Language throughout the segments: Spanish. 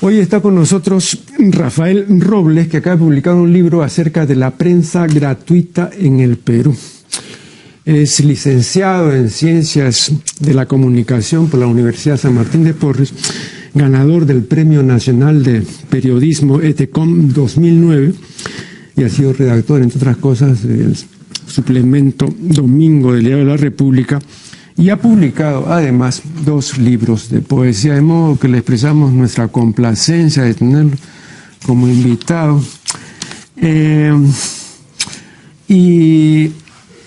Hoy está con nosotros Rafael Robles, que acaba de publicar un libro acerca de la prensa gratuita en el Perú. Es licenciado en Ciencias de la Comunicación por la Universidad San Martín de Porres, ganador del Premio Nacional de Periodismo ETECOM 2009 y ha sido redactor, entre otras cosas, del suplemento Domingo del Diario de la República, y ha publicado además 2 libros de poesía, de modo que le expresamos nuestra complacencia de tenerlo como invitado. Y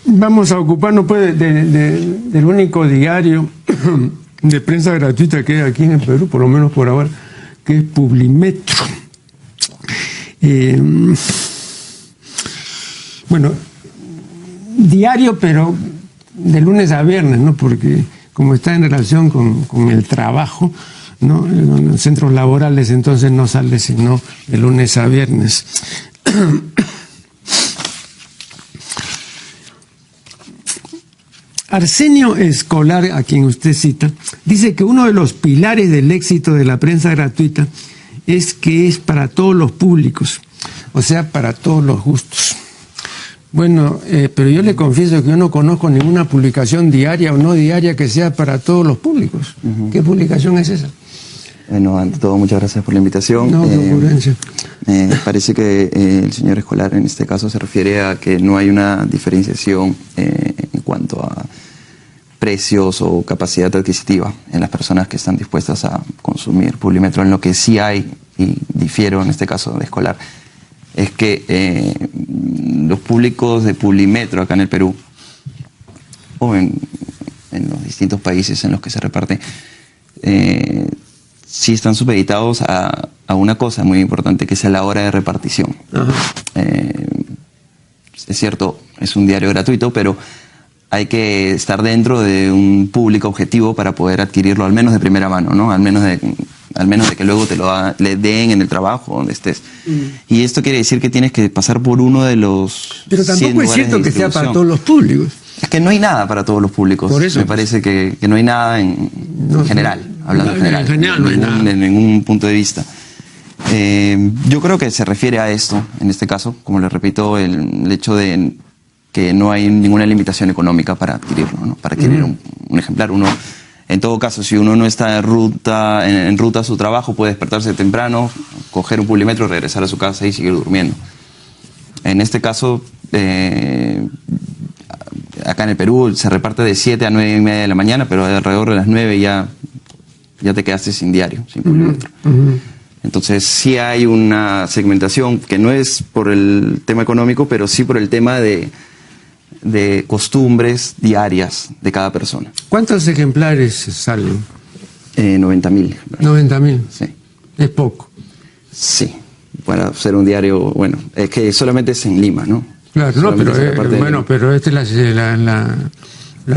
vamos a ocuparnos pues del único diario de prensa gratuita que hay aquí en el Perú, por lo menos por ahora, que es Publimetro. Bueno, diario, pero de lunes a viernes, ¿no? Porque como está en relación con el trabajo, ¿no? En los centros laborales, entonces no sale sino de lunes a viernes. Arsenio Escolar, a quien usted cita, dice que uno de los pilares del éxito de la prensa gratuita es que es para todos los públicos, o sea, para todos los gustos. Bueno, pero yo le confieso que yo no conozco ninguna publicación diaria o no diaria que sea para todos los públicos. ¿Qué publicación es esa? Bueno, ante todo, muchas gracias por la invitación. No, ocurrencia. Parece que el señor Escolar en este caso se refiere a que no hay una diferenciación en cuanto a precios o capacidad adquisitiva en las personas que están dispuestas a consumir Publimetro. En lo que sí hay, y difiero en este caso de Escolar, es que los públicos de Publimetro acá en el Perú o en los distintos países en los que se reparte sí están supeditados a una cosa muy importante, que es a la hora de repartición. Es cierto, es un diario gratuito, pero hay que estar dentro de un público objetivo para poder adquirirlo, al menos de primera mano, ¿no? Al menos de que luego le den en el trabajo, donde estés. Y esto quiere decir que tienes que pasar por uno de los... Pero tampoco es cierto que sea para todos los públicos. Es que no hay nada para todos los públicos. Por eso, me parece que no hay nada en general, hablando en general. En general no hay nada. En ningún punto de vista. Yo creo que se refiere a esto, en este caso, como le repito, el hecho de que no hay ninguna limitación económica para adquirirlo, ¿no? Para adquirir un ejemplar. Uno, en todo caso, si uno no está en ruta a su trabajo, puede despertarse temprano, coger un Publimetro, regresar a su casa y seguir durmiendo. En este caso, acá en el Perú se reparte de 7 a 9 y media de la mañana, pero alrededor de las 9 ya te quedaste sin diario, sin Publimetro. Entonces sí hay una segmentación que no es por el tema económico, pero sí por el tema de costumbres diarias de cada persona. ¿Cuántos ejemplares salen? 90.000. 90.000. Sí. Es poco. Sí. Para ser un diario, bueno, es que solamente es en Lima, ¿no? Claro, no, pero pero esta es la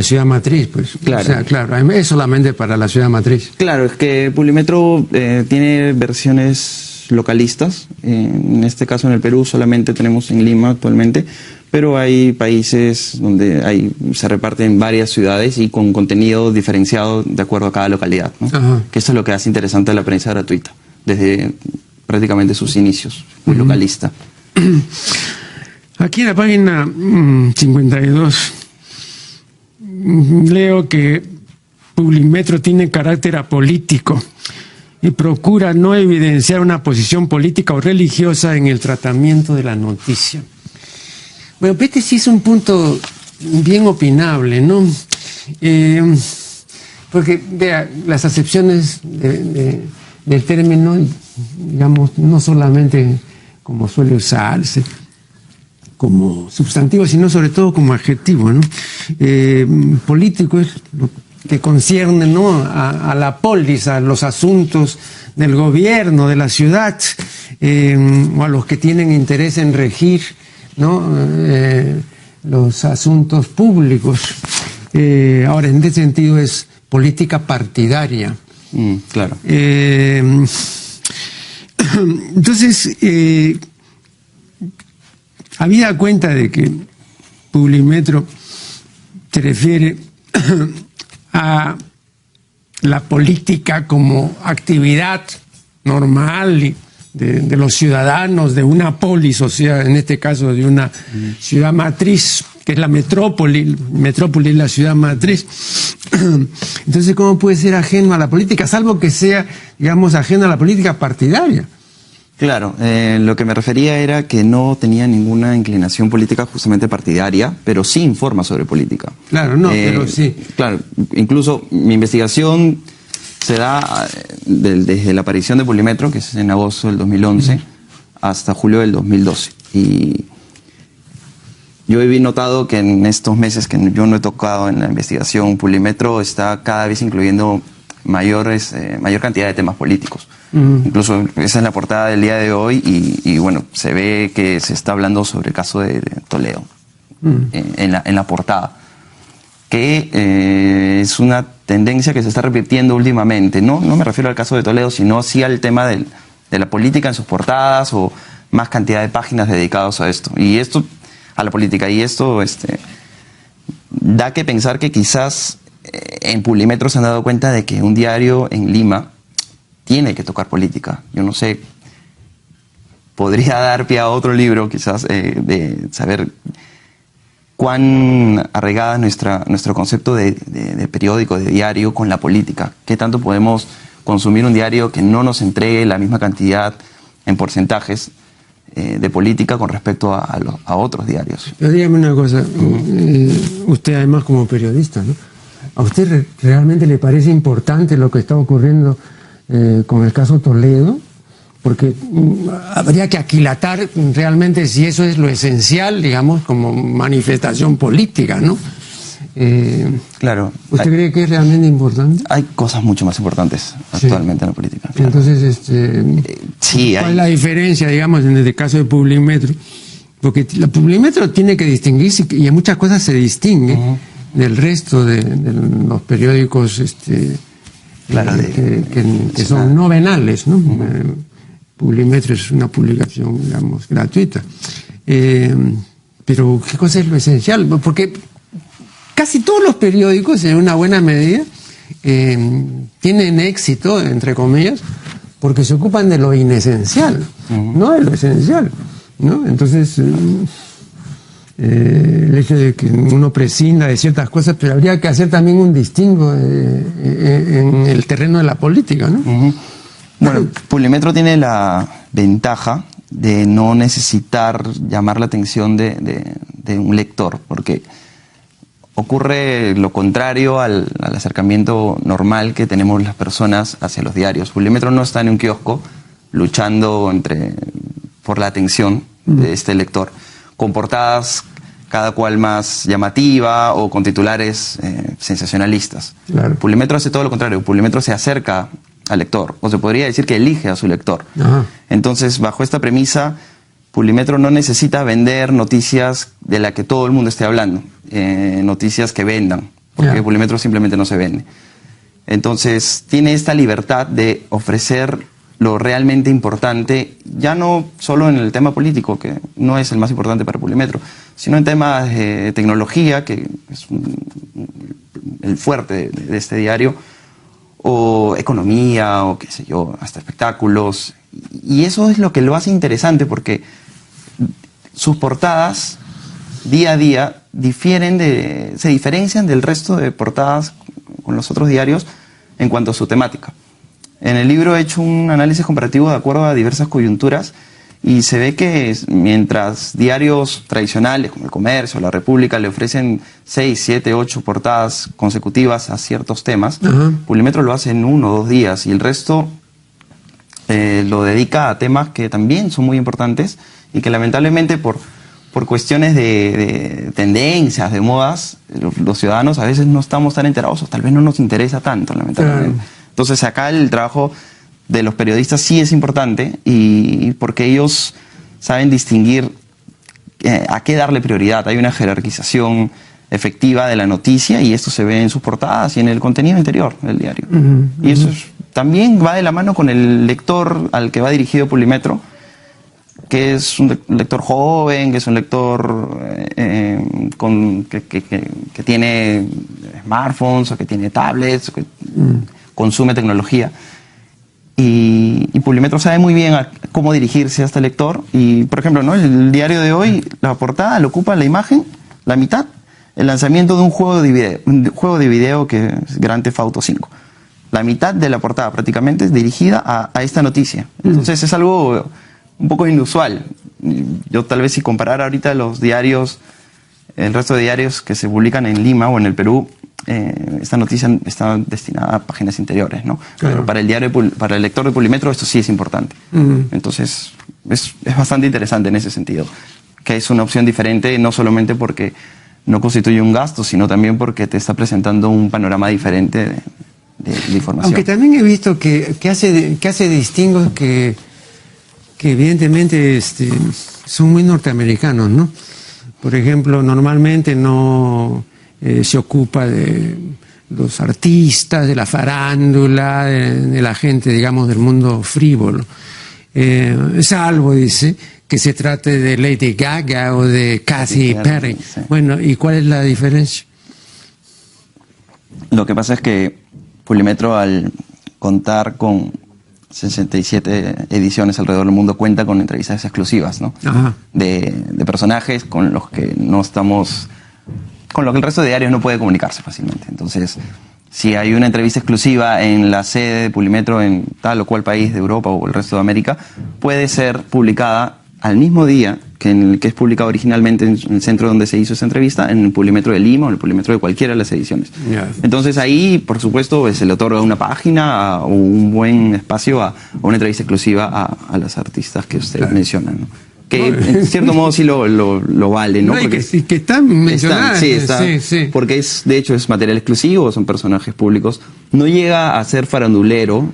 ciudad matriz, pues. Claro. O sea, claro, es solamente para la ciudad matriz. Claro, es que Publimetro tiene versiones localistas. En este caso, en el Perú, solamente tenemos en Lima actualmente, pero hay países donde se reparten en varias ciudades y con contenido diferenciado de acuerdo a cada localidad, ¿no? Que eso es lo que hace interesante a la prensa gratuita, desde prácticamente sus inicios, muy localista. Aquí en la página 52 leo que Publimetro tiene carácter apolítico y procura no evidenciar una posición política o religiosa en el tratamiento de la noticia. Bueno, este sí es un punto bien opinable, ¿no? Porque, vea, las acepciones del término, digamos, no solamente como suele usarse como sustantivo, sino sobre todo como adjetivo, ¿no? Político es lo que concierne, ¿no?, a la polis, a los asuntos del gobierno, de la ciudad, o a los que tienen interés en regir, ¿no?, los asuntos públicos. Ahora, en este sentido es política partidaria. Claro. Entonces, habida cuenta de que Publimetro se refiere a la política como actividad normal de los ciudadanos de una polis, o sea, en este caso de una ciudad matriz, que es la metrópoli es la ciudad matriz. Entonces, ¿cómo puede ser ajeno a la política? Salvo que sea, digamos, ajeno a la política partidaria. Claro, lo que me refería era que no tenía ninguna inclinación política justamente partidaria, pero sí informa sobre política. Claro, no, pero sí. Claro, incluso mi investigación se da desde la aparición de Pulimetro, que es en agosto del 2011, hasta julio del 2012. Y yo he notado que en estos meses que yo no he tocado en la investigación, Pulimetro está cada vez incluyendo mayor cantidad de temas políticos. Incluso esa es la portada del día de hoy y bueno, se ve que se está hablando sobre el caso de Toledo en la portada, que es una tendencia que se está repitiendo últimamente. No me refiero al caso de Toledo, sino sí al tema de la política en sus portadas o más cantidad de páginas dedicadas a esto. Y esto, a la política, y esto da que pensar que quizás en Pulimetro se han dado cuenta de que un diario en Lima tiene que tocar política. Yo no sé, podría dar pie a otro libro quizás de saber cuán arraigada es nuestro concepto de periódico, de diario con la política. ¿Qué tanto podemos consumir un diario que no nos entregue la misma cantidad en porcentajes de política con respecto a otros diarios? Pero dígame una cosa, usted además como periodista, ¿no? ¿A usted realmente le parece importante lo que está ocurriendo con el caso Toledo? Porque habría que aquilatar realmente si eso es lo esencial, digamos, como manifestación política, ¿no? Claro. ¿Usted cree que es realmente importante? Hay cosas mucho más importantes actualmente en la política. Claro. Entonces, sí, ¿cuál es la diferencia, digamos, en el caso de Pulimetro? Porque la Pulimetro tiene que distinguirse y en muchas cosas se distingue del resto de los periódicos claro, que son no venales, ¿no? Pulimetro es una publicación, digamos, gratuita. Pero, ¿qué cosa es lo esencial? Porque casi todos los periódicos, en una buena medida, tienen éxito, entre comillas, porque se ocupan de lo inesencial, no de lo esencial, ¿no? Entonces, el hecho de que uno prescinda de ciertas cosas, pero habría que hacer también un distingo en el terreno de la política, ¿no? Bueno, Pulimetro tiene la ventaja de no necesitar llamar la atención de un lector, porque ocurre lo contrario al acercamiento normal que tenemos las personas hacia los diarios. Pulimetro no está en un kiosco luchando por la atención de este lector, con portadas cada cual más llamativa o con titulares sensacionalistas. Claro. Pulimetro hace todo lo contrario. Pulimetro se acerca al lector, o se podría decir que elige a su lector. Ajá. Entonces, bajo esta premisa, Pulimetro no necesita vender noticias de las que todo el mundo esté hablando, noticias que vendan, porque Pulimetro simplemente no se vende. Entonces, tiene esta libertad de ofrecer lo realmente importante, ya no solo en el tema político, que no es el más importante para Pulimetro, sino en temas de tecnología, que es el fuerte de este diario, o economía, o qué sé yo, hasta espectáculos. Y eso es lo que lo hace interesante, porque sus portadas día a día se diferencian del resto de portadas con los otros diarios en cuanto a su temática. En el libro he hecho un análisis comparativo de acuerdo a diversas coyunturas y se ve que mientras diarios tradicionales como El Comercio o La República le ofrecen 6, 7, 8 portadas consecutivas a ciertos temas, Pulimetro lo hace en 1 o 2 días y el resto lo dedica a temas que también son muy importantes y que lamentablemente por cuestiones de tendencias, de modas, los ciudadanos a veces no estamos tan enterados o tal vez no nos interesa tanto, lamentablemente. Entonces acá el trabajo de los periodistas sí es importante y porque ellos saben distinguir a qué darle prioridad. Hay una jerarquización efectiva de la noticia y esto se ve en sus portadas y en el contenido interior del diario. Y eso también va de la mano con el lector al que va dirigido Pulimetro, que es un lector joven, que es un lector que tiene smartphones o que tiene tablets, o que consume tecnología. y Publimetro sabe muy bien cómo dirigirse a este lector. Y, por ejemplo, ¿no? El diario de hoy, la portada lo ocupa la imagen, la mitad, el lanzamiento de un juego de video que es Grand Theft Auto 5. La mitad de la portada prácticamente es dirigida a esta noticia. Entonces es algo un poco inusual. Yo tal vez si comparara ahorita los diarios, el resto de diarios que se publican en Lima o en el Perú, esta noticia está destinada a páginas interiores, ¿no? Claro. Pero para el diario, para el lector de Publimetro esto sí es importante. Entonces es bastante interesante en ese sentido, que es una opción diferente no solamente porque no constituye un gasto, sino también porque te está presentando un panorama diferente de información. Aunque también he visto que hace distingos que evidentemente son muy norteamericanos, ¿no? Por ejemplo, normalmente no se ocupa de los artistas, de la farándula, de la gente, digamos, del mundo frívolo. Salvo, dice, que se trate de Lady Gaga o de Katy Perry. Sí. Bueno, ¿y cuál es la diferencia? Lo que pasa es que Publimetro, al contar con 67 ediciones alrededor del mundo, cuenta con entrevistas exclusivas, ¿no? Ajá. De personajes con los que con lo que el resto de diarios no puede comunicarse fácilmente. Entonces, si hay una entrevista exclusiva en la sede de Publimetro en tal o cual país de Europa o el resto de América, puede ser publicada al mismo día que en el que es publicado originalmente en el centro donde se hizo esa entrevista, en el Publimetro de Lima o en el Publimetro de cualquiera de las ediciones. Yeah. Entonces ahí, por supuesto, se le otorga una página o un buen espacio a una entrevista exclusiva a las artistas que usted menciona, ¿no? Que en cierto modo sí lo vale, ¿no? No, porque que están mencionadas. sí, porque de hecho es material exclusivo, son personajes públicos. No llega a ser farandulero,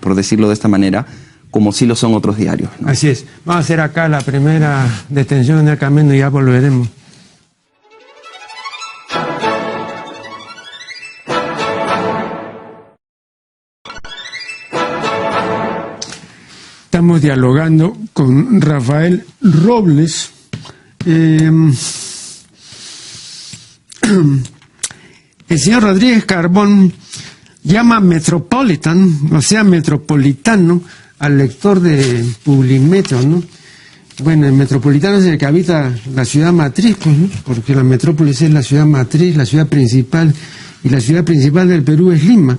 por decirlo de esta manera, como sí lo son otros diarios, ¿no? Así es. Vamos a hacer acá la primera detención en el camino y ya volveremos. Estamos dialogando con Rafael Robles. El señor Rodríguez Carbón llama Metropolitan, o sea, metropolitano, al lector de Publimetro, ¿no? Bueno, el metropolitano es el que habita la ciudad matriz, pues, ¿no? Porque la metrópolis es la ciudad matriz, la ciudad principal, y la ciudad principal del Perú es Lima.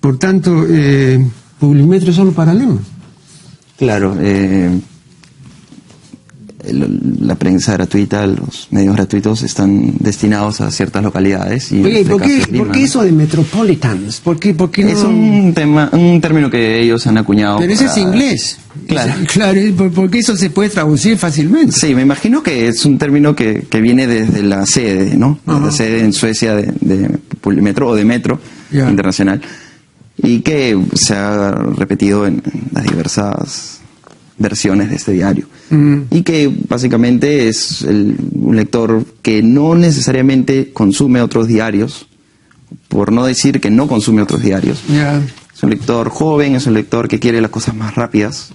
Por tanto, Publimetro es solo para Lima. Claro, la prensa gratuita, los medios gratuitos están destinados a ciertas localidades. Y oye, ¿por qué eso de metropolitans? ¿Por qué no? Es un término que ellos han acuñado. Pero ese es inglés. Claro. Claro, porque eso se puede traducir fácilmente. Sí, me imagino que es un término que viene desde la sede, ¿no? La sede en Suecia de Publimetro o de Metro Internacional. Y que se ha repetido en las diversas versiones de este diario. Y que básicamente es un lector que no necesariamente consume otros diarios, por no decir que no consume otros diarios. Es un lector joven, es un lector que quiere las cosas más rápidas,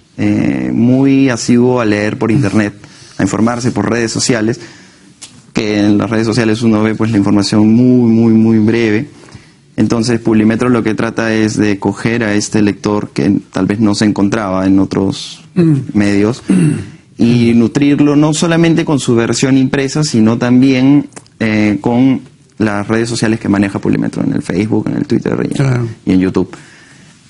muy asiduo a leer por internet, a informarse por redes sociales, que en las redes sociales uno ve pues la información muy breve. Entonces Publimetro lo que trata es de coger a este lector que tal vez no se encontraba en otros medios y nutrirlo no solamente con su versión impresa, sino también con las redes sociales que maneja Publimetro, en el Facebook, en el Twitter y en YouTube.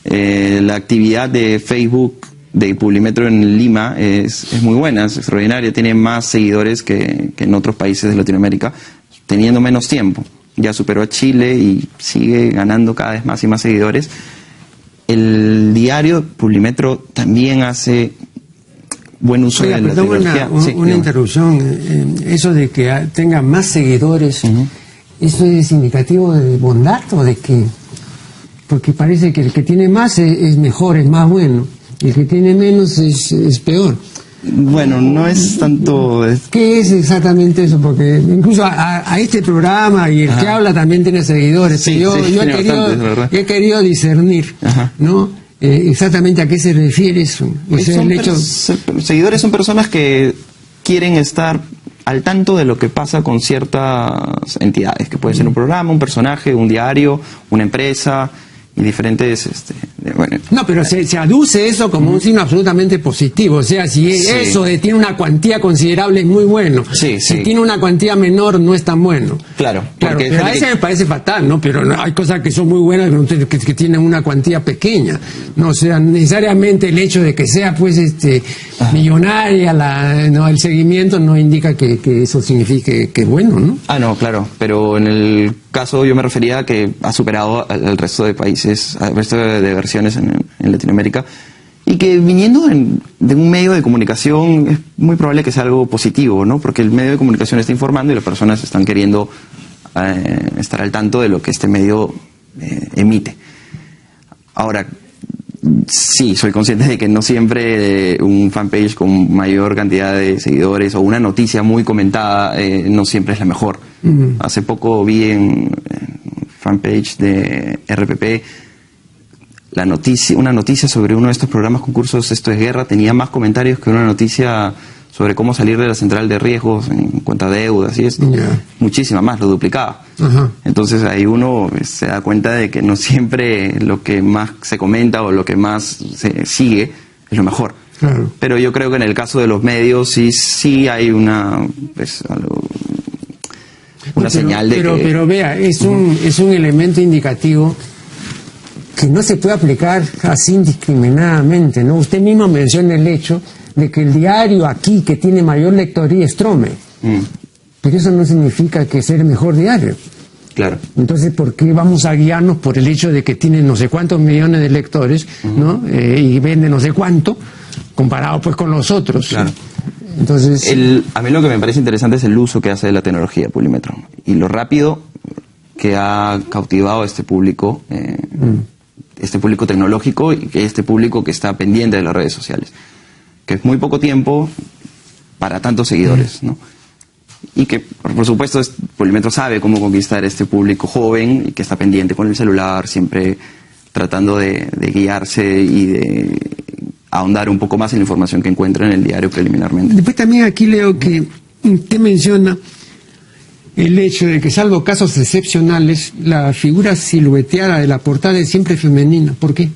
La actividad de Facebook de Publimetro en Lima es muy buena, es extraordinaria, tiene más seguidores que en otros países de Latinoamérica, teniendo menos tiempo. Ya superó a Chile y sigue ganando cada vez más y más seguidores. El diario Publimetro también hace buen uso de la tecnología. Una interrupción. Eso de que tenga más seguidores, ¿eso es indicativo de bondad o de qué? Porque parece que el que tiene más es mejor, es más bueno. Y el que tiene menos es peor. Bueno, no es tanto... ¿Qué es exactamente eso? Porque incluso a este programa y el que habla también tiene seguidores. Sí, yo he querido discernir, ¿no? Exactamente a qué se refiere eso. O sea, seguidores son personas que quieren estar al tanto de lo que pasa con ciertas entidades, que puede ser un programa, un personaje, un diario, una empresa, y diferentes... bueno, no, pero se aduce eso como un signo absolutamente positivo. O sea, si eso tiene una cuantía considerable es muy bueno. Sí, si tiene una cuantía menor no es tan bueno. Claro. Pero a veces me parece fatal, ¿no? Pero hay cosas que son muy buenas que tienen una cuantía pequeña. No, o sea, necesariamente el hecho de que sea pues millonaria el seguimiento no indica que eso signifique que es bueno, ¿no? No, claro. Pero en el caso yo me refería a que ha superado al resto de países, al resto de versiones en Latinoamérica, y que viniendo de un medio de comunicación es muy probable que sea algo positivo, ¿no? Porque el medio de comunicación está informando y las personas están queriendo estar al tanto de lo que este medio emite. Ahora, sí, soy consciente de que no siempre un fanpage con mayor cantidad de seguidores o una noticia muy comentada no siempre es la mejor. Hace poco vi en fanpage de RPP una noticia sobre uno de estos programas concursos Esto es Guerra, tenía más comentarios que una noticia sobre cómo salir de la central de riesgos en cuanto a deudas y esto. Muchísima más, lo duplicaba. Entonces ahí uno se da cuenta de que no siempre lo que más se comenta o lo que más se sigue es lo mejor. Claro. Pero yo creo que en el caso de los medios sí hay una señal de que... Pero vea, es un elemento indicativo que no se puede aplicar así indiscriminadamente, ¿no? Usted mismo menciona el hecho de que el diario aquí que tiene mayor lectoría es Trome. Pero eso no significa que sea el mejor diario. Claro. Entonces, ¿por qué vamos a guiarnos por el hecho de que tiene no sé cuántos millones de lectores, ¿no? Y vende no sé cuánto, comparado pues con los otros? Claro. Entonces, a mí lo que me parece interesante es el uso que hace de la tecnología Publimetro y lo rápido que ha cautivado a este público tecnológico y este público que está pendiente de las redes sociales, que es muy poco tiempo para tantos seguidores, ¿no? Y que, por supuesto, Publimetro sabe cómo conquistar este público joven y que está pendiente con el celular, siempre tratando de guiarse y de ahondar un poco más en la información que encuentra en el diario preliminarmente. Después también aquí leo que usted menciona el hecho de que, salvo casos excepcionales, la figura silueteada de la portada es siempre femenina. ¿Por qué?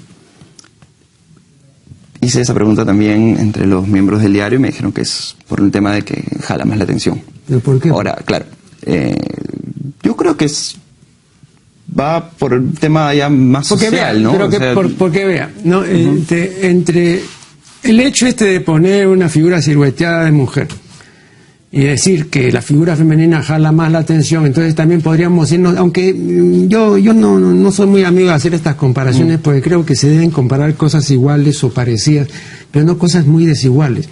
Hice esa pregunta también entre los miembros del diario y me dijeron que es por el tema de que jala más la atención. ¿Pero por qué? Ahora, claro, yo creo que va por el tema ya más porque social, vea, ¿no? Pero porque vea, ¿no? Entre el hecho de poner una figura silueteada de mujer y decir que la figura femenina jala más la atención, entonces también podríamos irnos, aunque yo no soy muy amigo de hacer estas comparaciones, porque creo que se deben comparar cosas iguales o parecidas, pero no cosas muy desiguales.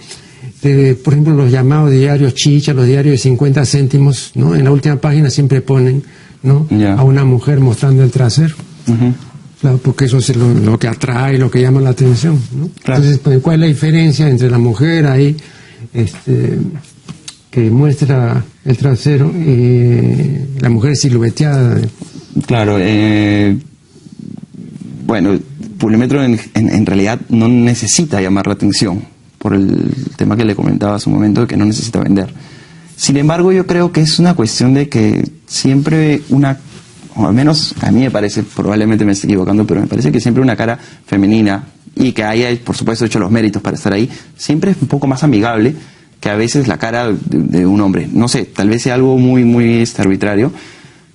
Por ejemplo, los llamados diarios chicha, los diarios de 50 céntimos, ¿no? En la última página siempre ponen, ¿no? A una mujer mostrando el trasero. Claro, porque eso es lo que atrae, lo que llama la atención, ¿no? Claro. Entonces, pues, ¿cuál es la diferencia entre la mujer ahí que muestra el trasero y la mujer silueteada? Claro, bueno, Publimetro en realidad no necesita llamar la atención por el tema que le comentaba hace un momento de que no necesita vender. Sin embargo, yo creo que es una cuestión de que siempre o al menos a mí me parece, probablemente me esté equivocando, pero me parece que siempre una cara femenina y que haya, por supuesto, hecho los méritos para estar ahí, siempre es un poco más amigable que a veces la cara de un hombre. No sé, tal vez sea algo muy, muy arbitrario,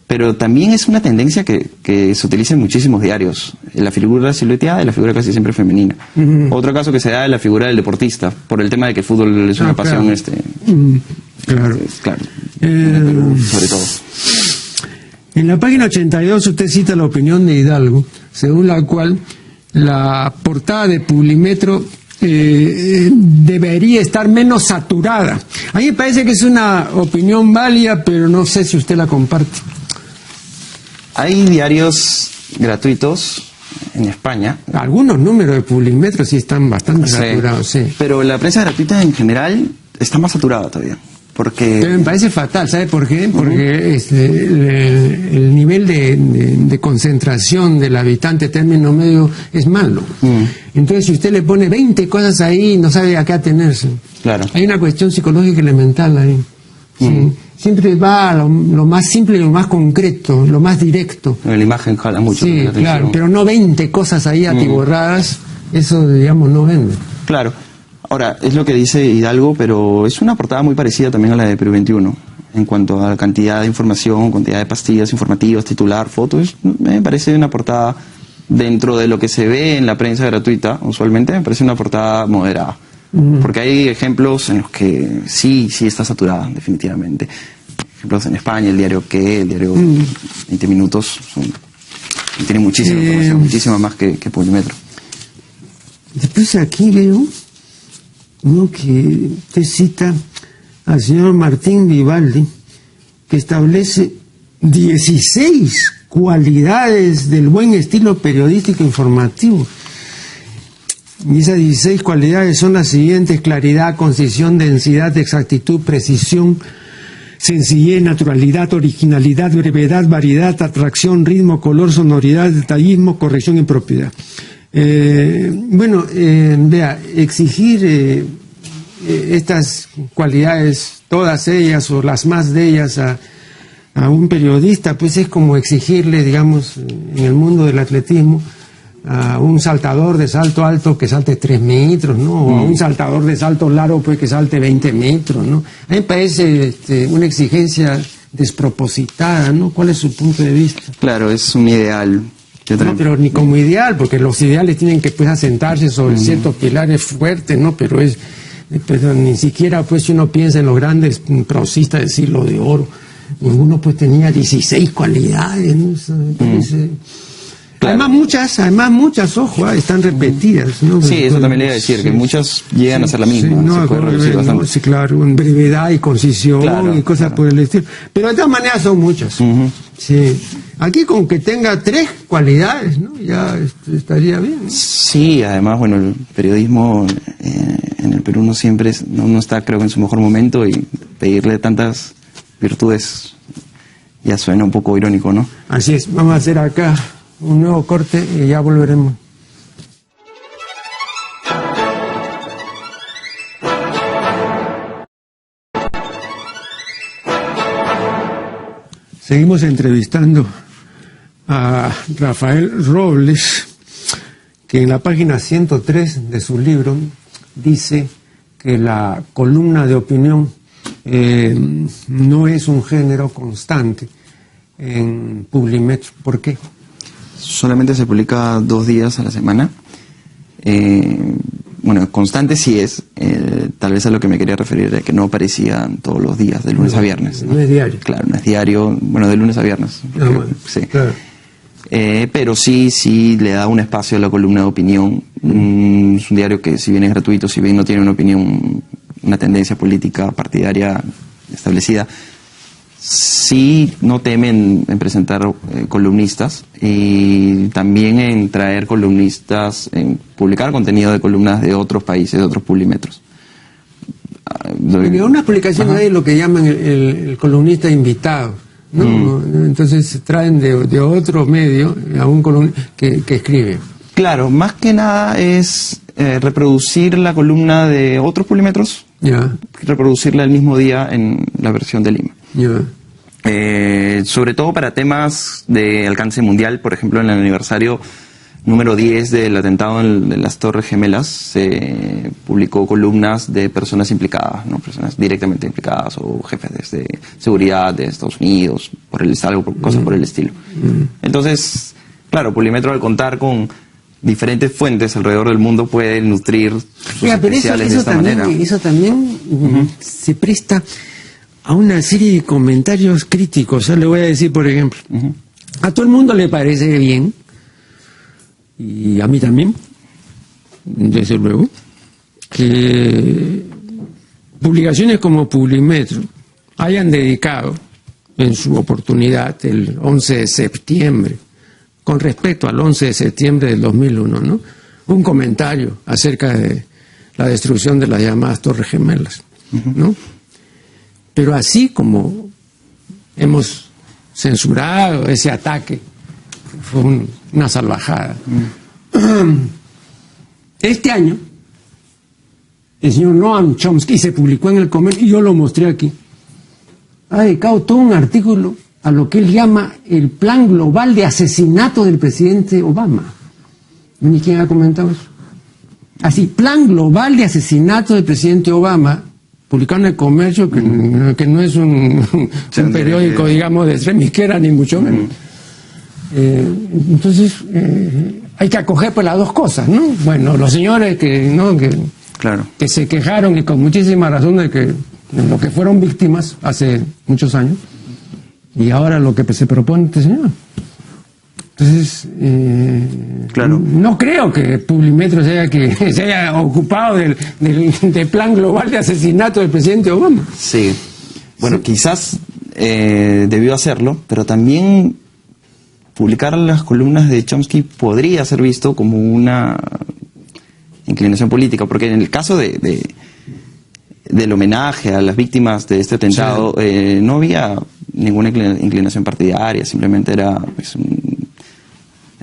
pero también es una tendencia que se utiliza en muchísimos diarios. La figura silueteada y la figura casi siempre femenina. Otro caso que se da es la figura del deportista, por el tema de que el fútbol es una pasión. Claro. Claro. Sobre todo. En la página 82 usted cita la opinión de Hidalgo, según la cual la portada de Publimetro debería estar menos saturada. A mí me parece que es una opinión válida, pero no sé si usted la comparte. Hay diarios gratuitos en España. Algunos números de Publimetro sí están bastante saturados, sí. Pero la prensa gratuita en general está más saturada todavía. Porque me parece fatal, ¿sabe por qué? Porque el nivel de concentración del habitante término medio es malo. Entonces, si usted le pone 20 cosas ahí, no sabe a qué atenerse. Claro. Hay una cuestión psicológica elemental ahí. Sí. siempre va a lo más simple, lo más concreto, lo más directo. La imagen jala mucho. Sí, claro, pero no 20 cosas ahí atiborradas, eso, digamos, no vende. Claro. Ahora, es lo que dice Hidalgo, pero es una portada muy parecida también a la de Perú 21, en cuanto a la cantidad de información, cantidad de pastillas informativas, titular, fotos. Me parece una portada, dentro de lo que se ve en la prensa gratuita, usualmente, me parece una portada moderada. Porque hay ejemplos en los que sí está saturada, definitivamente. Ejemplos en España, el diario el diario 20 Minutos, tiene muchísima información, muchísima más que Publimetro. Después aquí veo uno que te cita al señor Martín Vivaldi, que establece 16 cualidades del buen estilo periodístico informativo. Y esas 16 cualidades son las siguientes: claridad, concisión, densidad, exactitud, precisión, sencillez, naturalidad, originalidad, brevedad, variedad, atracción, ritmo, color, sonoridad, detallismo, corrección y propiedad. Vea, exigir estas cualidades, todas ellas o las más de ellas a un periodista, pues es como exigirle, digamos, en el mundo del atletismo, a un saltador de salto alto que salte 3 metros, ¿no? O a un saltador de salto largo, pues que salte 20 metros, ¿no? A mí me parece una exigencia despropositada, ¿no? ¿Cuál es su punto de vista? Claro, es un ideal. No, pero ni como ideal, porque los ideales tienen que, pues, asentarse sobre ciertos pilares fuertes, ¿no? Pero ni siquiera, pues, si uno piensa en los grandes prosistas del siglo de oro, ninguno, pues, tenía 16 cualidades, ¿no? Eso me parece... Claro. Además muchas, ojo, están repetidas, ¿no? Sí, eso también le iba a decir, que muchas llegan a ser la misma. Sí, claro, en brevedad y concisión, claro, y cosas por el estilo. Pero de todas maneras son muchas. Sí. Aquí con que tenga 3 cualidades, ¿no? Ya estaría bien, ¿no? Sí, además, bueno, el periodismo en el Perú no siempre no está, creo que en su mejor momento, y pedirle tantas virtudes ya suena un poco irónico, ¿no? Así es. Vamos a hacer acá un nuevo corte y ya volveremos. Seguimos entrevistando a Rafael Robles, que en la página 103 de su libro dice que la columna de opinión no es un género constante en Publimetro. ¿Por qué? Solamente se publica 2 días a la semana. Bueno, constante sí es, tal vez a lo que me quería referir es que no aparecían todos los días, de lunes a viernes. No es diario. Claro, no es diario, bueno, de lunes a viernes. Bueno, sí. Claro. Pero sí le da un espacio a la columna de opinión. Es un diario que, si bien es gratuito, si bien no tiene una opinión, una tendencia política partidaria establecida, sí no temen en presentar columnistas, y también en traer columnistas, en publicar contenido de columnas de otros países, de otros Publimetros. En unas publicaciones hay lo que llaman el columnista invitado, ¿no? Entonces traen de otro medio a un columnista que escribe. Claro, más que nada es reproducir la columna de otros Publimetros, reproducirla el mismo día en la versión de Lima. Sobre todo para temas de alcance mundial. Por ejemplo, en el aniversario número 10 del atentado de las Torres Gemelas se publicó columnas de personas implicadas, ¿no? Personas directamente implicadas, o jefes de seguridad de Estados Unidos, cosas por el estilo. Entonces, claro, Publimetro, al contar con diferentes fuentes alrededor del mundo, puede nutrir sus especiales de esta manera. Eso también se presta a una serie de comentarios críticos. Le voy a decir, por ejemplo, a todo el mundo le parece bien, y a mí también, desde luego, que publicaciones como Publimetro hayan dedicado en su oportunidad el 11 de septiembre, con respecto al 11 de septiembre del 2001, ¿no?, un comentario acerca de la destrucción de las llamadas Torres Gemelas, ¿no? Pero así como hemos censurado ese ataque, fue una salvajada. Este año, el señor Noam Chomsky se publicó en El Comercio, y yo lo mostré aquí, ha dedicado todo un artículo a lo que él llama el plan global de asesinato del presidente Obama. ¿Ni quién ha comentado eso? Así, plan global de asesinato del presidente Obama, publicado en El Comercio, que no es un periódico, digamos, de extrema izquierda, ni mucho menos. Entonces, hay que acoger pues las dos cosas, ¿no? Bueno, los señores que se quejaron, y con muchísima razón, de lo que fueron víctimas hace muchos años, y ahora lo que se propone este señor. Entonces, no creo que Publimetro se haya ocupado del plan global de asesinato del presidente Obama. Sí. Bueno, quizás debió hacerlo, pero también publicar las columnas de Chomsky podría ser visto como una inclinación política, porque en el caso del homenaje a las víctimas de este atentado, no había ninguna inclinación partidaria, simplemente era pues,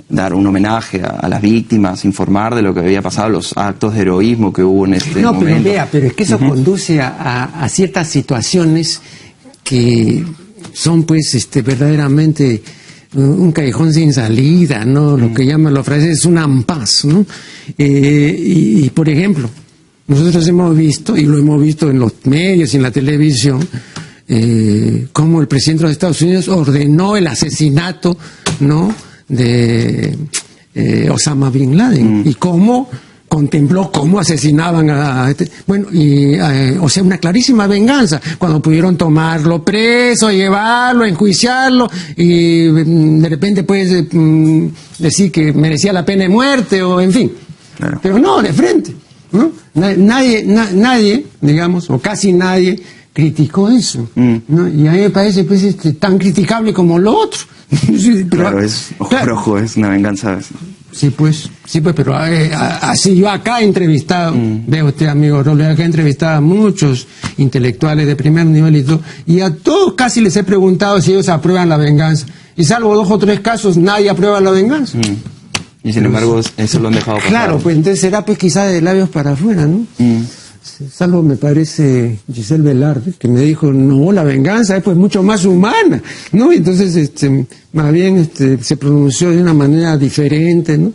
dar un homenaje a las víctimas, informar de lo que había pasado, los actos de heroísmo que hubo en este momento. Pero es que eso conduce a ciertas situaciones que son pues verdaderamente un callejón sin salida, ¿no? Lo que llaman los franceses es un impasse, ¿no? Y por ejemplo, nosotros hemos visto, y lo hemos visto en los medios y en la televisión, cómo el presidente de los Estados Unidos ordenó el asesinato, ¿no?, de Osama Bin Laden, y cómo contempló cómo asesinaban a este, o sea, una clarísima venganza, cuando pudieron tomarlo preso, llevarlo, enjuiciarlo, y de repente puedes decir que merecía la pena de muerte, o en fin. Claro. Pero no, de frente, ¿no? Nadie, digamos, o casi nadie, criticó eso, ¿no? Y a mí me parece pues tan criticable como lo otro. Sí, pero, claro, es ojo por ojo, es una venganza. Sí, pues, pero así yo acá he entrevistado, veo usted, amigo Robles, acá he entrevistado a muchos intelectuales de primer nivel y todo, y a todos casi les he preguntado si ellos aprueban la venganza, y salvo 2 o 3 casos, nadie aprueba la venganza. Y sin embargo, eso lo han dejado pasar. Claro, pues entonces será pues quizá de labios para afuera, ¿no? Salvo, me parece, Giselle Velarde, que me dijo, no, la venganza es pues mucho más humana, ¿no? Y entonces, más bien, se pronunció de una manera diferente, ¿no?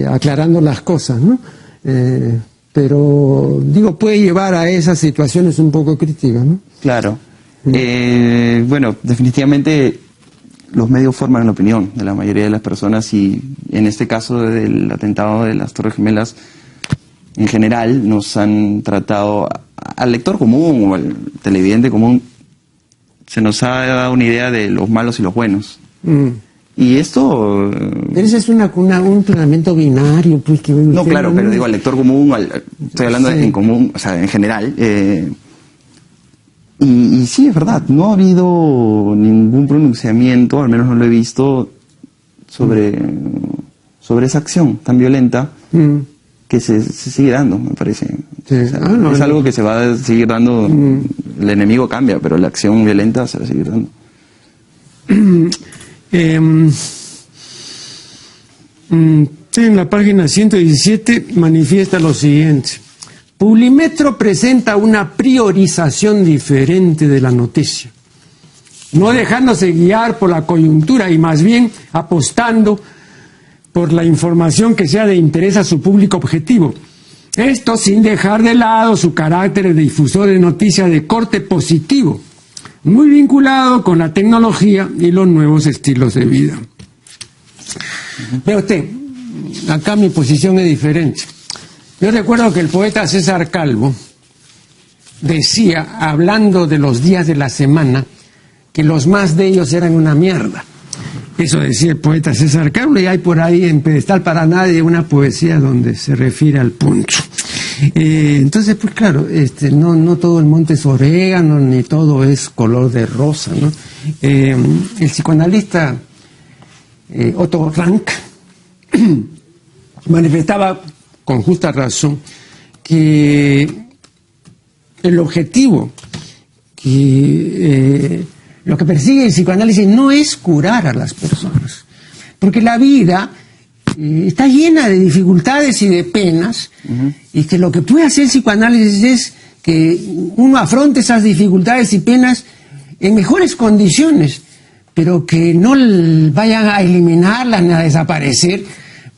Aclarando las cosas, ¿no? Pero, digo, puede llevar a esas situaciones un poco críticas, ¿no? Claro. Bueno, definitivamente los medios forman la opinión de la mayoría de las personas, y en este caso del atentado de las Torres Gemelas, en general nos han tratado, al lector común o al televidente común, se nos ha dado una idea de los malos y los buenos. Y esto... Pero ese es un planteamiento binario, pues, que... No, claro, pero digo, al lector común, estoy hablando en común, o sea, en general. Y sí, es verdad, no ha habido ningún pronunciamiento, al menos no lo he visto, sobre esa acción tan violenta que se sigue dando, me parece. Sí. O sea, es algo que se va a seguir dando, el enemigo cambia, pero la acción violenta se va a seguir dando. En la página 117 manifiesta lo siguiente: Publimetro presenta una priorización diferente de la noticia, no dejándose guiar por la coyuntura y más bien apostando por la información que sea de interés a su público objetivo. Esto sin dejar de lado su carácter de difusor de noticias de corte positivo, muy vinculado con la tecnología y los nuevos estilos de vida. Vea usted, acá mi posición es diferente. Yo recuerdo que el poeta César Calvo decía, hablando de los días de la semana, que los más de ellos eran una mierda. Eso decía el poeta César Calvo, y hay por ahí en Pedestal para Nadie una poesía donde se refiere al punto. Entonces, pues claro, no todo el monte es orégano, ni todo es color de rosa, ¿no? El psicoanalista Otto Rank manifestaba con justa razón que el objetivo, lo que persigue el psicoanálisis no es curar a las personas, porque la vida está llena de dificultades y de penas, y que lo que puede hacer el psicoanálisis es que uno afronte esas dificultades y penas en mejores condiciones, pero que no vayan a eliminarlas ni a desaparecer,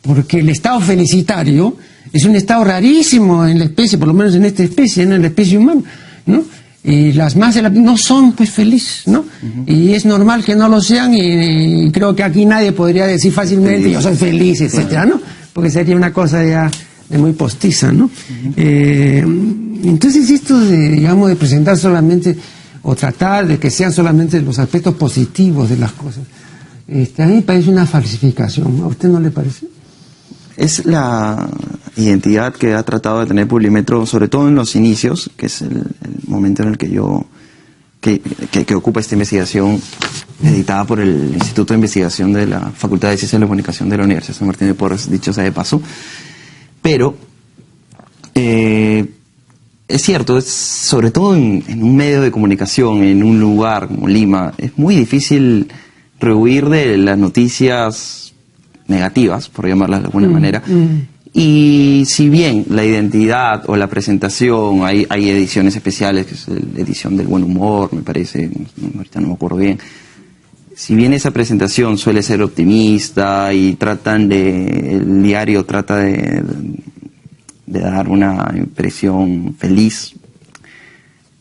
porque el estado felicitario es un estado rarísimo en la especie, por lo menos en esta especie, ¿no? En la especie humana, ¿no? Y las masas no son pues felices, ¿no? Y es normal que no lo sean, y creo que aquí nadie podría decir fácilmente yo soy feliz, etcétera, ¿no? Porque sería una cosa ya de muy postiza, ¿no? Entonces esto de, digamos, de presentar solamente o tratar de que sean solamente los aspectos positivos de las cosas, a mí me parece una falsificación. ¿A usted no le parece? Es la identidad que ha tratado de tener Publimetro, sobre todo en los inicios, que es el momento en el que que ocupa esta investigación editada por el Instituto de Investigación de la Facultad de Ciencias de la Comunicación de la Universidad San Martín de Porres, dicho sea de paso. Pero es cierto, sobre todo en un medio de comunicación, en un lugar como Lima, es muy difícil rehuir de las noticias negativas, por llamarlas de alguna manera. Y si bien la identidad o la presentación, hay ediciones especiales, que es la edición del buen humor, me parece, ahorita no me acuerdo bien. Si bien esa presentación suele ser optimista y el diario trata de dar una impresión feliz,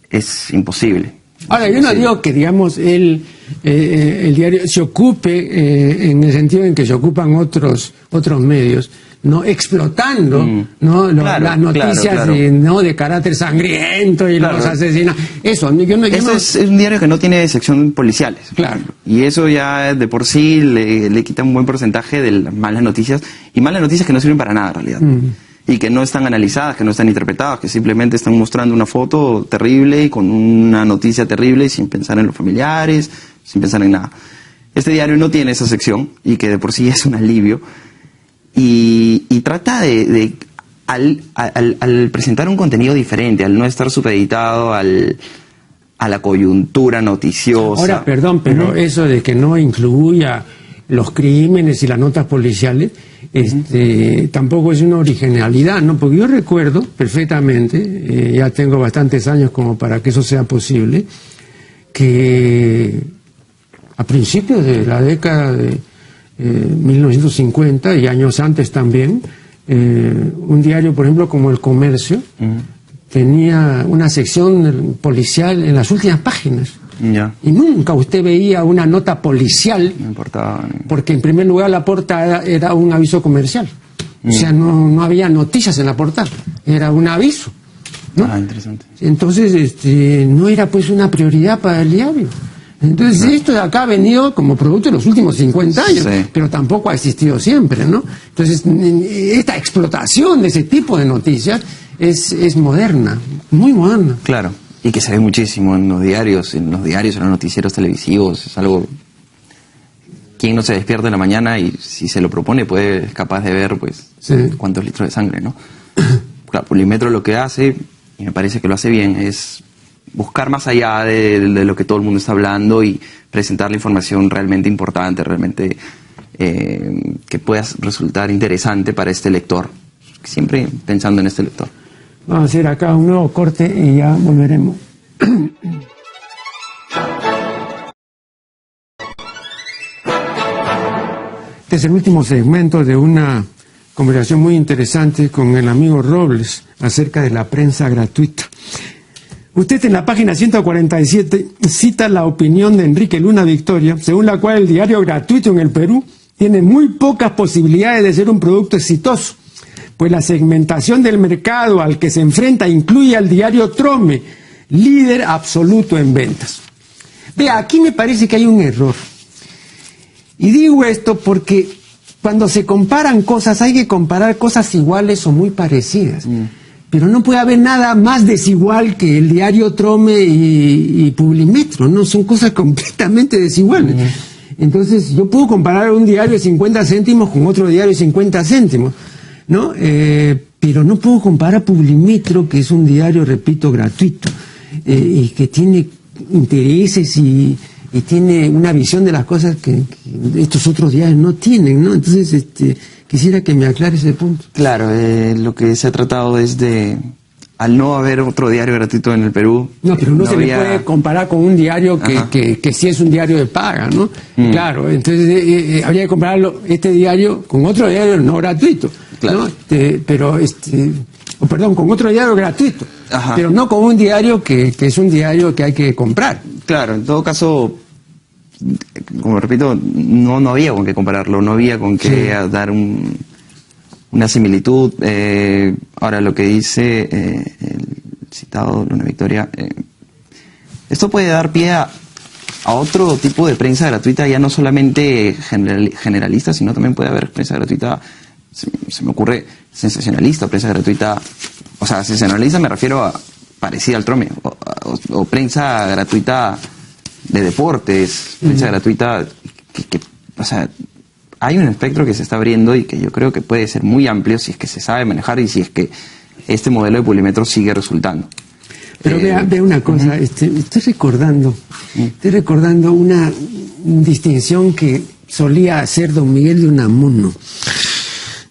es imposible. Ahora, yo no digo que, digamos, el diario se ocupe en el sentido en que se ocupan otros medios, no explotando las noticias de carácter sangriento y los asesinos. Eso es un diario que no tiene sección policiales. Claro. Y eso ya de por sí le quita un buen porcentaje de las malas noticias, y malas noticias que no sirven para nada en realidad. Y que no están analizadas, que no están interpretadas, que simplemente están mostrando una foto terrible y con una noticia terrible y sin pensar en los familiares, sin pensar en nada. Este diario no tiene esa sección, y que de por sí es un alivio, y trata al presentar un contenido diferente, al no estar supeditado a la coyuntura noticiosa. Ahora, perdón, pero eso de que no incluya los crímenes y las notas policiales, tampoco es una originalidad, ¿no? Porque yo recuerdo perfectamente, ya tengo bastantes años como para que eso sea posible, que a principios de la década de 1950 y años antes también, un diario, por ejemplo, como El Comercio, tenía una sección policial en las últimas páginas. Ya. Y nunca usted veía una nota policial, no importaba, porque en primer lugar la portada era un aviso comercial. O sea, no había noticias en la portada, era un aviso, ¿no? Interesante. Entonces, no era pues una prioridad para el diario. Entonces, esto de acá ha venido como producto de los últimos 50 años, pero tampoco ha existido siempre, ¿no? Entonces, esta explotación de ese tipo de noticias es moderna, muy moderna. Claro. Y que se ve muchísimo en los diarios, en los noticieros televisivos. Es algo... Quien no se despierta en la mañana y si se lo propone es capaz de ver pues cuántos litros de sangre, ¿no? Claro, Publimetro lo que hace, y me parece que lo hace bien, es buscar más allá de lo que todo el mundo está hablando y presentar la información realmente importante, realmente que pueda resultar interesante para este lector. Siempre pensando en este lector. Vamos a hacer acá un nuevo corte y ya volveremos. Este es el último segmento de una conversación muy interesante con el amigo Robles acerca de la prensa gratuita. Usted en la página 147 cita la opinión de Enrique Luna Victoria, según la cual el diario gratuito en el Perú tiene muy pocas posibilidades de ser un producto exitoso, pues la segmentación del mercado al que se enfrenta incluye al diario Trome, líder absoluto en ventas. Vea, aquí me parece que hay un error. Y digo esto porque cuando se comparan cosas, hay que comparar cosas iguales o muy parecidas. Pero no puede haber nada más desigual que el diario Trome y Publimetro, ¿no? Son cosas completamente desiguales. Entonces, yo puedo comparar un diario de 50 céntimos con otro diario de 50 céntimos. ¿No? Pero no puedo comparar Publimetro, que es un diario, repito, gratuito, y que tiene intereses y tiene una visión de las cosas que estos otros diarios no tienen, ¿no? Entonces, quisiera que me aclare ese punto. Claro, lo que se ha tratado es de al no haber otro diario gratuito en el Perú... No, pero no se le puede comparar con un diario que sí es un diario de paga, ¿no? Claro, entonces habría que compararlo, este diario, con otro diario no gratuito, claro, ¿no? Perdón, con otro diario gratuito, pero no con un diario que es un diario que hay que comprar. Claro, en todo caso, como repito, no había con qué compararlo, no había con qué dar una similitud. Ahora, lo que dice el citado Luna Victoria, esto puede dar pie a otro tipo de prensa gratuita, ya no solamente generalista, sino también puede haber prensa gratuita, se me ocurre, sensacionalista, prensa gratuita, o sea, sensacionalista me refiero a parecida al Trome, o prensa gratuita de deportes, prensa gratuita que, o sea, hay un espectro que se está abriendo y que yo creo que puede ser muy amplio si es que se sabe manejar y si es que este modelo de Publimetro sigue resultando. Pero vea una cosa, estoy recordando una distinción que solía hacer don Miguel de Unamuno.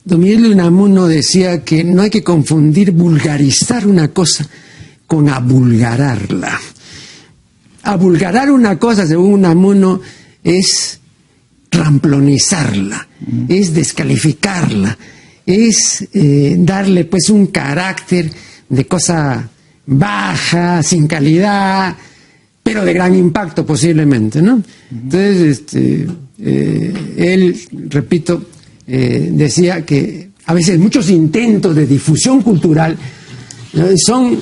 Don Miguel de Unamuno decía que no hay que confundir vulgarizar una cosa con avulgararla. Avulgarar una cosa, según Unamuno, es ramplonizarla, es descalificarla, es darle pues un carácter de cosa baja, sin calidad, pero de gran impacto posiblemente, ¿no? Entonces, él, repito, decía que a veces muchos intentos de difusión cultural son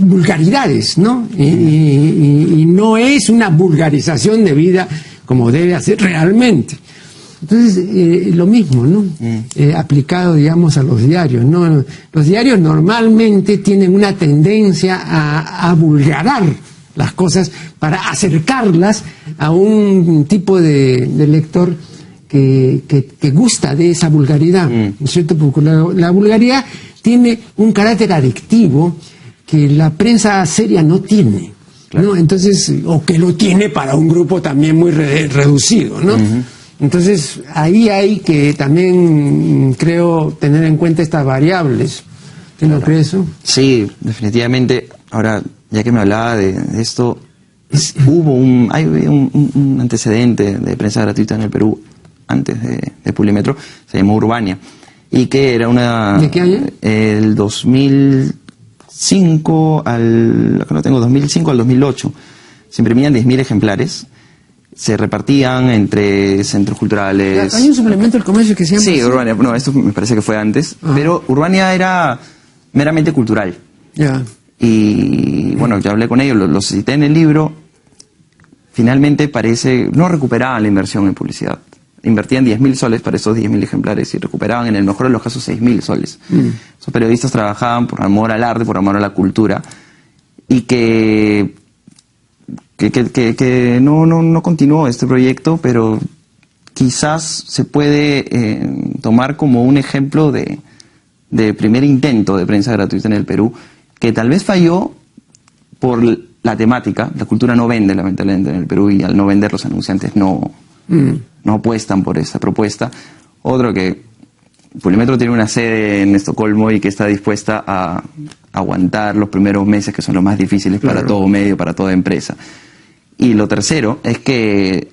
vulgaridades, ¿no? Y no es una vulgarización de vida como debe hacer realmente. Entonces, lo mismo, ¿no? Aplicado, digamos, a los diarios, ¿no? Los diarios normalmente tienen una tendencia a vulgarar las cosas para acercarlas a un tipo de lector que gusta de esa vulgaridad, ¿no es cierto? Porque la vulgaridad tiene un carácter adictivo que la prensa seria no tiene, ¿no? Entonces, o que lo tiene para un grupo también muy reducido, ¿no? Entonces, ahí hay que también, creo, tener en cuenta estas variables. ¿Qué no crees eso? Sí, definitivamente. Ahora, ya que me hablaba de esto, hay un antecedente de prensa gratuita en el Perú antes de Publimetro, se llamó Urbania, y que era una... ¿De qué año? El 2005 al 2008, se imprimían 10.000 ejemplares, se repartían entre centros culturales. ¿Hay un suplemento del comercio que se llama? Sí, Urbania, no, esto me parece que fue antes, pero Urbania era meramente cultural. Ya. Y bueno, ya hablé con ellos, los cité en el libro, finalmente no recuperaban la inversión en publicidad. Invertían 10.000 soles para esos 10.000 ejemplares y recuperaban en el mejor de los casos 6.000 soles. Esos periodistas trabajaban por amor al arte, por amor a la cultura, y que no continuó este proyecto, pero quizás se puede tomar como un ejemplo de primer intento de prensa gratuita en el Perú, que tal vez falló por la temática. La cultura no vende, lamentablemente, en el Perú, y al no vender, los anunciantes no apuestan por esa propuesta. Otro, que Publimetro tiene una sede en Estocolmo y que está dispuesta a aguantar los primeros meses, que son los más difíciles para todo medio, para toda empresa. Y lo tercero es que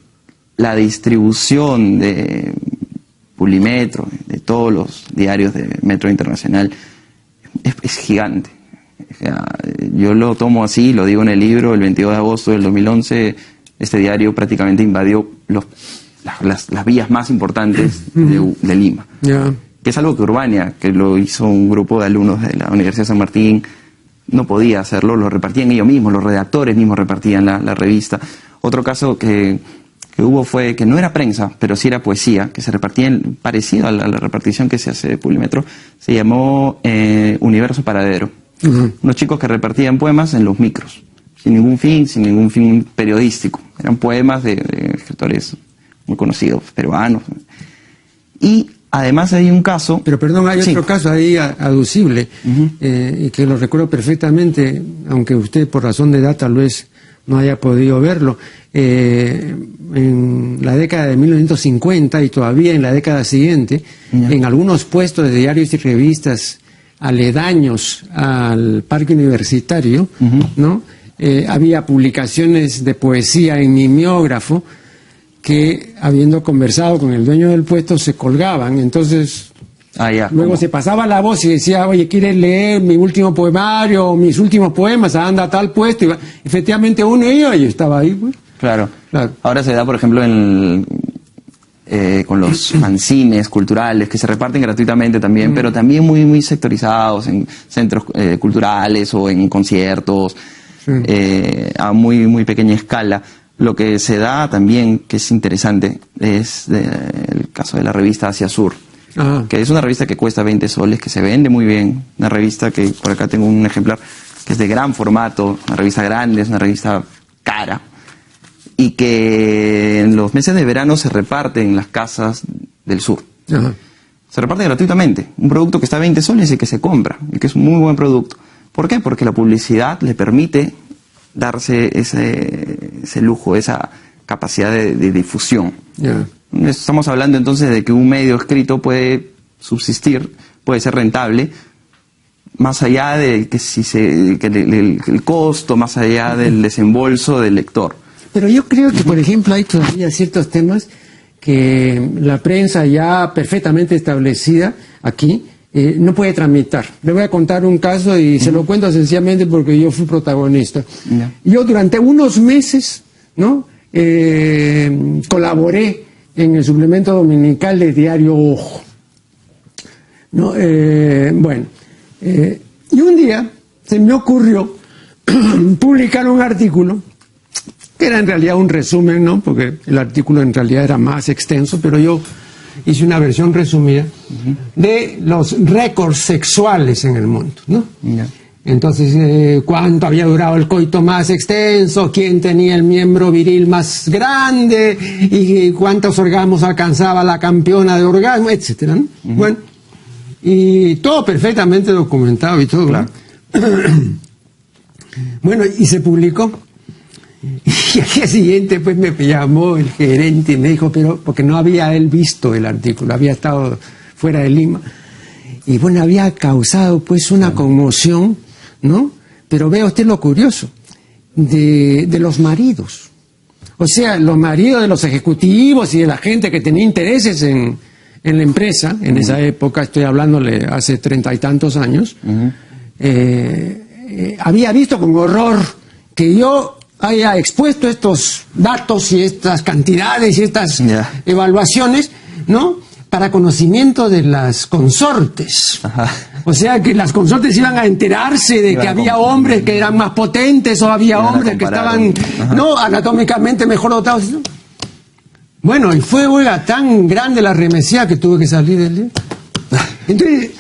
la distribución de Publimetro, de todos los diarios de Metro Internacional, es gigante. O sea, yo lo tomo así, lo digo en el libro, el 22 de agosto del 2011, este diario prácticamente invadió las vías más importantes de Lima. Que es algo que Urbania, que lo hizo un grupo de alumnos de la Universidad de San Martín, no podía hacerlo, lo repartían ellos mismos, los redactores mismos repartían la revista. Otro caso que hubo fue que no era prensa, pero sí era poesía, que se repartía parecido a la repartición que se hace de Publimetro, se llamó Universo Paradero. Unos chicos que repartían poemas en los micros, sin ningún fin periodístico. Eran poemas de escritores muy conocidos, peruanos. Y además hay un caso... Pero perdón, hay otro caso ahí aducible, y que lo recuerdo perfectamente, aunque usted por razón de edad tal vez no haya podido verlo. En la década de 1950 y todavía en la década siguiente, en algunos puestos de diarios y revistas aledaños al parque universitario, ¿no? Había publicaciones de poesía en mimeógrafo que, habiendo conversado con el dueño del puesto, se colgaban. Entonces, luego se pasaba la voz y decía, oye, ¿quieres leer mi último poemario o mis últimos poemas? Anda a tal puesto. Y efectivamente uno iba y yo estaba ahí, pues. Claro. Ahora se da, por ejemplo, con los fanzines culturales que se reparten gratuitamente también, pero también muy, muy sectorizados en centros culturales o en conciertos, a muy, muy pequeña escala. Lo que se da también, que es interesante, es el caso de la revista Asia Sur, que es una revista que cuesta 20 soles, que se vende muy bien, una revista que por acá tengo un ejemplar, que es de gran formato, una revista grande, es una revista cara, y que en los meses de verano se reparte en las casas del sur. Se reparte gratuitamente, un producto que está a 20 soles y que se compra, y que es un muy buen producto. ¿Por qué? Porque la publicidad le permite darse ese lujo, esa capacidad de difusión. Estamos hablando entonces de que un medio escrito puede subsistir, puede ser rentable, más allá de que el costo, más allá del desembolso del lector. Pero yo creo que, por ejemplo, hay todavía ciertos temas que la prensa ya perfectamente establecida aquí no puede tramitar. Le voy a contar un caso y se lo cuento sencillamente porque yo fui protagonista. Yo durante unos meses, ¿no? Colaboré en el suplemento dominical de Diario Ojo, ¿no? Y un día se me ocurrió publicar un artículo que era en realidad un resumen, ¿no? Porque el artículo en realidad era más extenso, pero yo hice una versión resumida de los récords sexuales en el mundo, ¿no? Entonces, cuánto había durado el coito más extenso, quién tenía el miembro viril más grande, y cuántos orgasmos alcanzaba la campeona de orgasmo, etcétera, ¿no? Bueno, y todo perfectamente documentado y todo. Claro. Bueno, y se publicó. Y al día siguiente pues me llamó el gerente y me dijo, pero porque no había él visto el artículo, había estado fuera de Lima, y bueno, había causado pues una conmoción, ¿no? Pero vea usted lo curioso de los maridos, o sea, los maridos de los ejecutivos y de la gente que tenía intereses en la empresa, en esa época, estoy hablándole hace 30 y tantos años, había visto con horror que yo haya expuesto estos datos y estas cantidades y estas evaluaciones, ¿no? Para conocimiento de las consortes. O sea, que las consortes iban a enterarse de que había hombres que eran más potentes o había hombres que estaban, ¿no? Anatómicamente mejor dotados. Bueno, y fue, oiga, tan grande la remesía que tuve que salir del día. Entonces,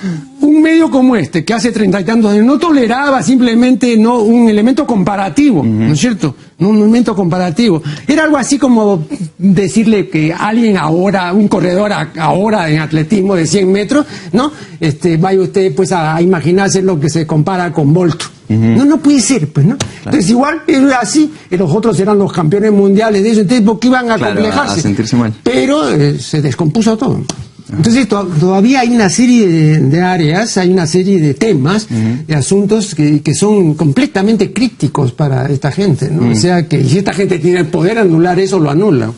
un medio como este, que hace 30 y tantos años, no toleraba simplemente un elemento comparativo, ¿no es cierto? No, un elemento comparativo. Era algo así como decirle que alguien ahora, un corredor ahora en atletismo de 100 metros, ¿no? Vaya usted pues a imaginarse lo que se compara con Bolt. No puede ser, pues, ¿no? Claro. Entonces, igual, era así, los otros eran los campeones mundiales de eso, entonces, ¿por qué iban a complejarse? A sentirse mal. Pero se descompuso todo. Entonces todavía hay una serie de áreas, hay una serie de temas, de asuntos que son completamente críticos para esta gente, ¿no? O sea, que si esta gente tiene el poder de anular eso, lo anula.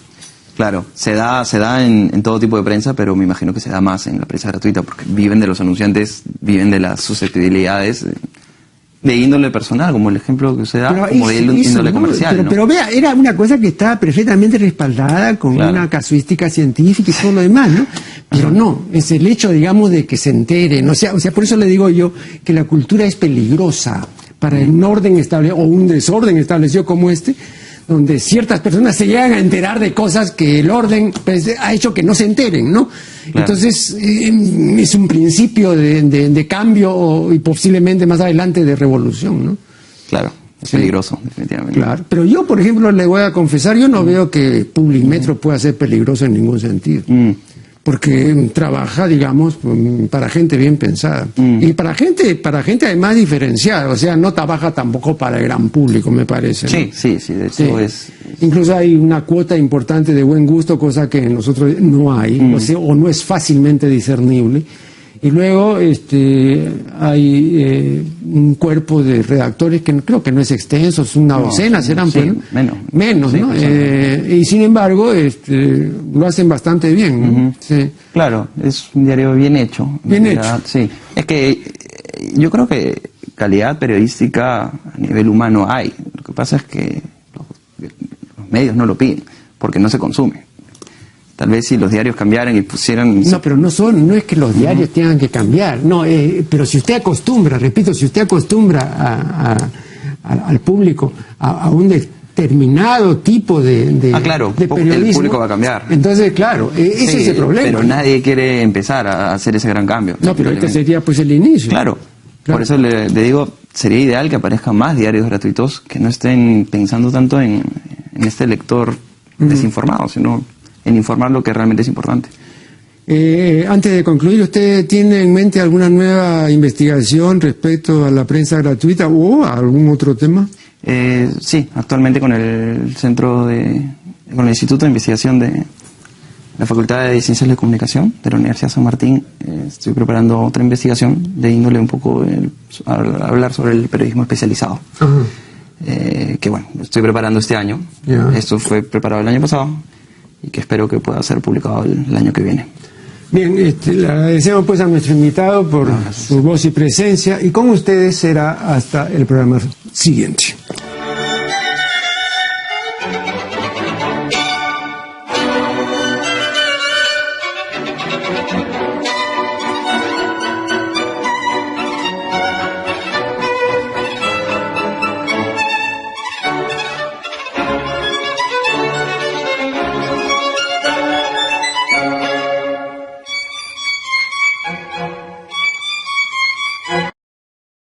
Claro, se da en todo tipo de prensa, pero me imagino que se da más en la prensa gratuita, porque viven de los anunciantes, viven de las susceptibilidades de índole personal, como el ejemplo que usted da, como de índole comercial. Pero vea, era una cosa que estaba perfectamente respaldada con una casuística científica y todo lo demás, ¿no? Pero no, es el hecho, digamos, de que se enteren. O sea, por eso le digo yo que la cultura es peligrosa para un orden establecido o un desorden establecido como este, donde ciertas personas se llegan a enterar de cosas que el orden pues, ha hecho que no se enteren, ¿no? Claro. Entonces, es un principio de cambio y posiblemente más adelante de revolución, ¿no? Claro, es peligroso, definitivamente. Claro, pero yo, por ejemplo, le voy a confesar, yo no veo que Publimetro pueda ser peligroso en ningún sentido. Porque trabaja, digamos, para gente bien pensada. Y para gente además diferenciada, o sea, no trabaja tampoco para el gran público, me parece, ¿no? Sí, de hecho es... Incluso hay una cuota importante de buen gusto, cosa que nosotros no hay, o no es fácilmente discernible. y luego hay un cuerpo de redactores que creo que no es extenso, es una docena, serán, sí, pero menos, ¿no? Y sin embargo lo hacen bastante bien, ¿no? Sí. Claro, es un diario bien hecho. Bien hecho. Sí, es que yo creo que calidad periodística a nivel humano hay. Lo que pasa es que los medios no lo piden, porque no se consume. Tal vez si los diarios cambiaran y pusieran... No, pero no es que los diarios tengan que cambiar, no, pero si usted acostumbra, repito, si usted acostumbra al público a un determinado tipo de claro, de periodismo, el público va a cambiar. Entonces, claro, ese es el problema. Pero nadie quiere empezar a hacer ese gran cambio. No, pero este sería pues el inicio. Claro. Por eso le digo, sería ideal que aparezcan más diarios gratuitos que no estén pensando tanto en este lector desinformado, sino en informar lo que realmente es importante. Antes de concluir, ¿usted tiene en mente alguna nueva investigación respecto a la prensa gratuita o a algún otro tema? Sí, actualmente con el con el Instituto de Investigación de la Facultad de Ciencias de la Comunicación de la Universidad San Martín, estoy preparando otra investigación de índole un poco a hablar sobre el periodismo especializado. Que bueno, estoy preparando este año. Esto fue preparado el año pasado y que espero que pueda ser publicado el año que viene. Bien, le agradecemos pues a nuestro invitado por su voz y presencia, y con ustedes será hasta el programa siguiente.